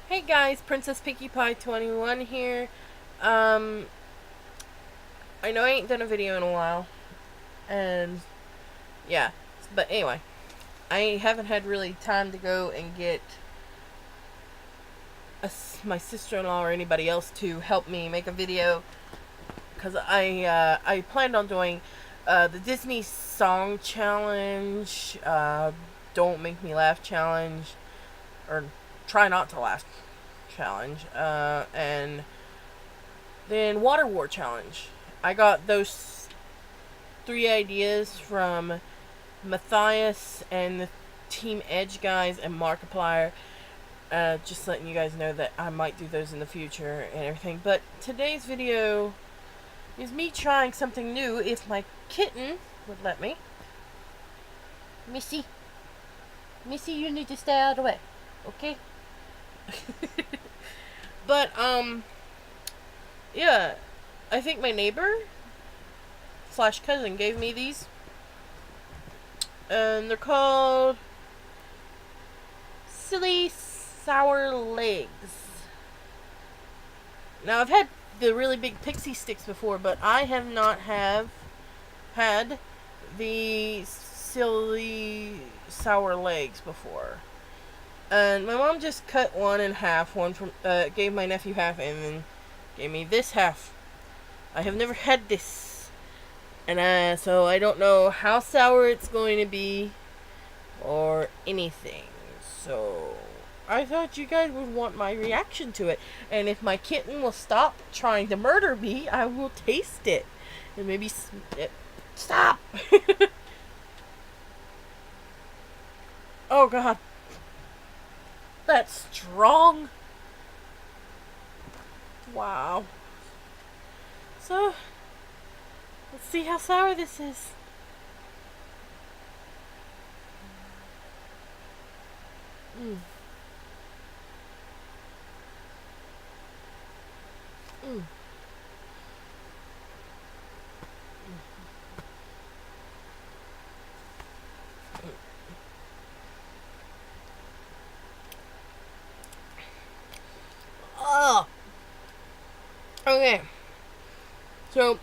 Hey guys, Princess Pinkie Pie 21 here. Um, I know I ain't done a video in a while, and yeah, but anyway, I haven't had really time to go and get my sister-in-law or anybody else to help me make a video, because I planned on doing the Disney Song Challenge, Don't Make Me Laugh Challenge, or Try Not to Laugh Challenge, and then Water War Challenge. I got those three ideas from Matthias and the Team Edge guys and Markiplier. Just letting you guys know that I might do those in the future and everything. But today's video is me trying something new if my kitten would let me. Missy. Missy, you need to stay out of the way. Okay? But, yeah. I think my neighbor / cousin gave me these. And they're called Silly Sour Legs. Now, I've had the really big pixie sticks before, but I have not had the Silly Sour Legs before. And my mom just cut one in half. One from gave my nephew half, and then gave me this half. I have never had this, and so I don't know how sour it's going to be or anything. So I thought you guys would want my reaction to it, and if my kitten will stop trying to murder me, I will taste it and maybe stop. Oh God, that's strong. Wow. So let's see how sour this is. Mm. Mm. Oh. Okay. So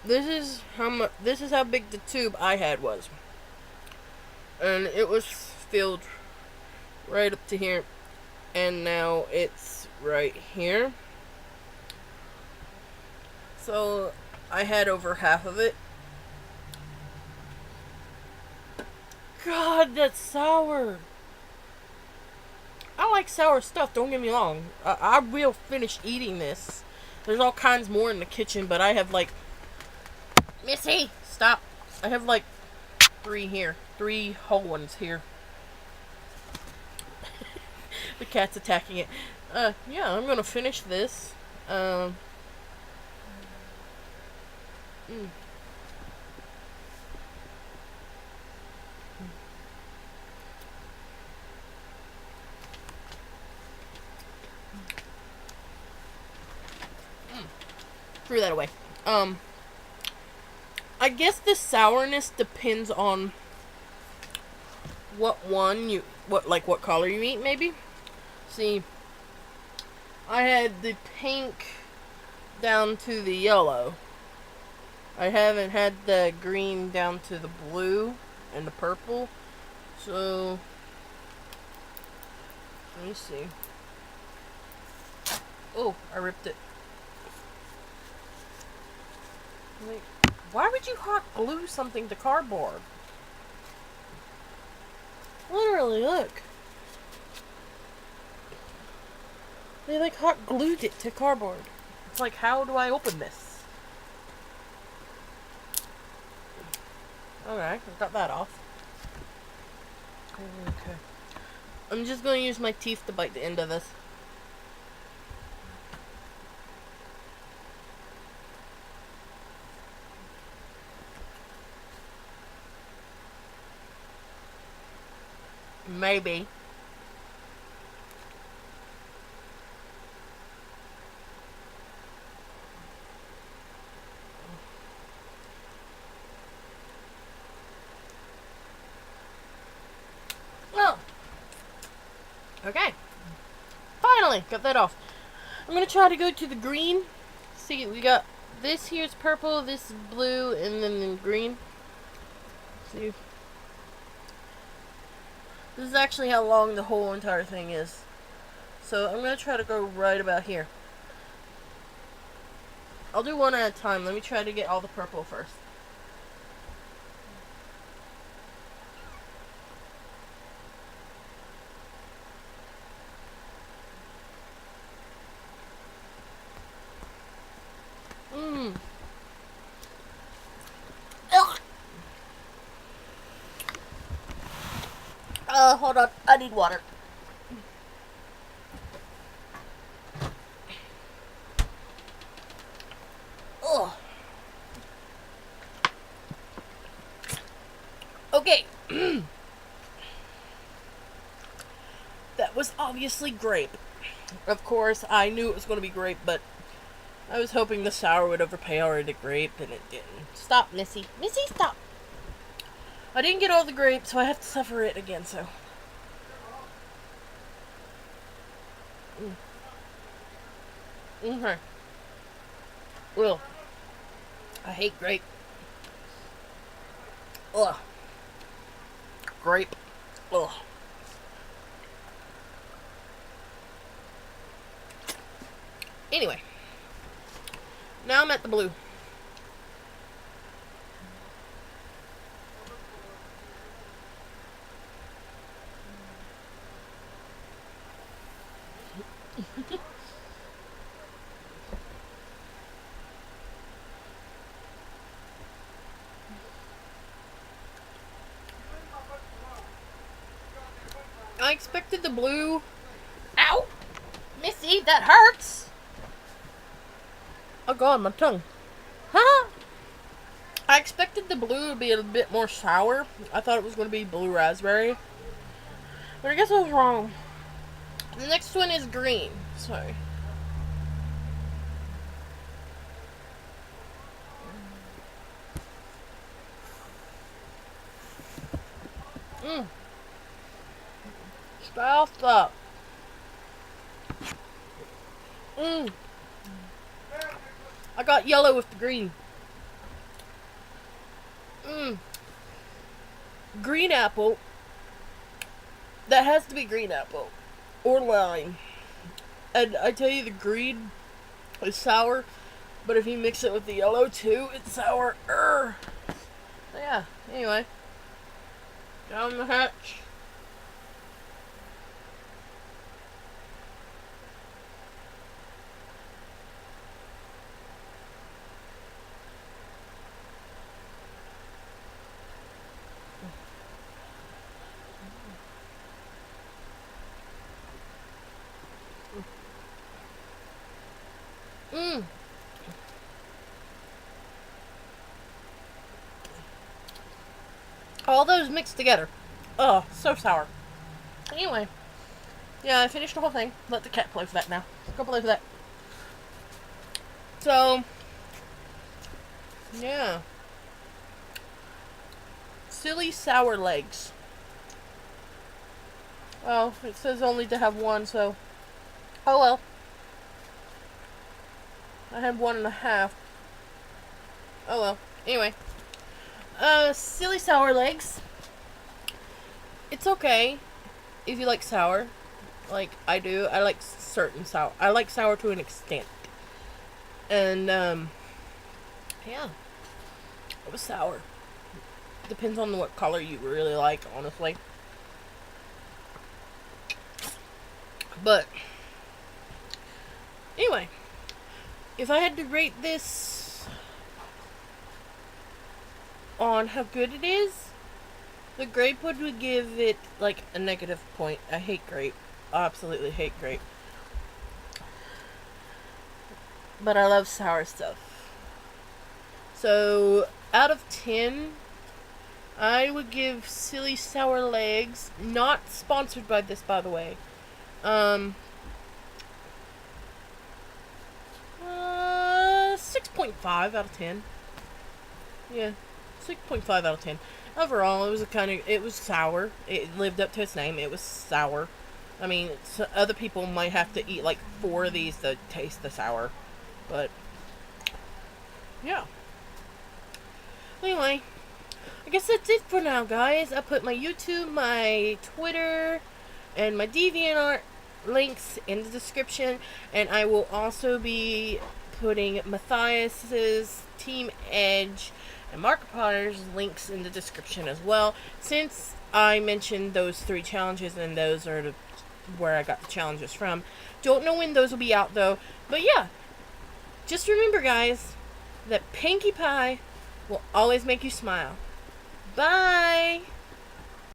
this is how much. This is how big the tube I had was, and it was filled right up to here, and now it's right here. So I had over half of it. God, that's sour. I like sour stuff, don't get me wrong. I will finish eating this. There's all kinds more in the kitchen, but I have like... Missy, stop. I have like 3 here. 3 whole ones here. The cat's attacking it. Yeah, I'm gonna finish this. Mm. Threw that away. I guess the sourness depends on what color you eat, maybe. See, I had the pink down to the yellow. I haven't had the green down to the blue and the purple. So, let me see. Oh, I ripped it. Wait, why would you hot glue something to cardboard? Literally, look. They like hot glued it to cardboard. It's like, how do I open this? Alright, I got that off. Okay. I'm just going to use my teeth to bite the end of this. Maybe. Oh. Okay. Finally, got that off. I'm gonna try to go to the green. See, we got this here's purple, this is blue, and then the green. See, this is actually how long the whole entire thing is. So I'm gonna try to go right about here. I'll do one at a time. Let me try to get all the purple first. Hold on. I need water. Ugh. Okay. That was obviously grape. Of course, I knew it was going to be grape, but I was hoping the sour would overpower the grape, and it didn't. Stop, Missy. Missy, stop. I didn't get all the grape, so I have to suffer it again, so. Okay. Well, I hate grape. Ugh. Grape. Ugh. Anyway. Now I'm at the blue. I expected the blue. Ow! Missy, that hurts! Oh god, my tongue. Huh? I expected the blue to be a bit more sour. I thought it was going to be blue raspberry. But I guess I was wrong. The next one is green. Sorry. Stop. I got yellow with the green. Green apple. That has to be green apple. Or lime. And I tell you, the green is sour. But if you mix it with the yellow too, it's sour. So yeah, anyway. Down the hatch. All those mixed together. Oh, so sour. Anyway. Yeah, I finished the whole thing. Let the cat play for that now. Go play for that. So, yeah. Silly sour legs. Oh, it says only to have one, so. Oh well. I had 1.5. Oh well. Anyway. Silly sour legs. It's okay if you like sour. Like I do. I like certain sour. I like sour to an extent. And, yeah. It was sour. Depends on what color you really like, honestly. But, anyway. If I had to rate this on how good it is, the grape would give it, like, a negative point. I hate grape. I absolutely hate grape. But I love sour stuff. So, out of 10, I would give Silly Sour Legs, not sponsored by this, by the way, 6.5 out of 10. Yeah, 6.5 out of 10. Overall, it was it was sour. It lived up to its name. It was sour. I mean, other people might have to eat like 4 of these to taste the sour. But, yeah. Anyway, I guess that's it for now, guys. I put my YouTube, my Twitter, and my DeviantArt links in the description. And I will also be putting Matthias's Team Edge and Markiplier's links in the description as well, since I mentioned those 3 challenges, and those are where I got the challenges from. Don't know when those will be out, though. But yeah, just remember, guys, that Pinkie Pie will always make you smile. Bye!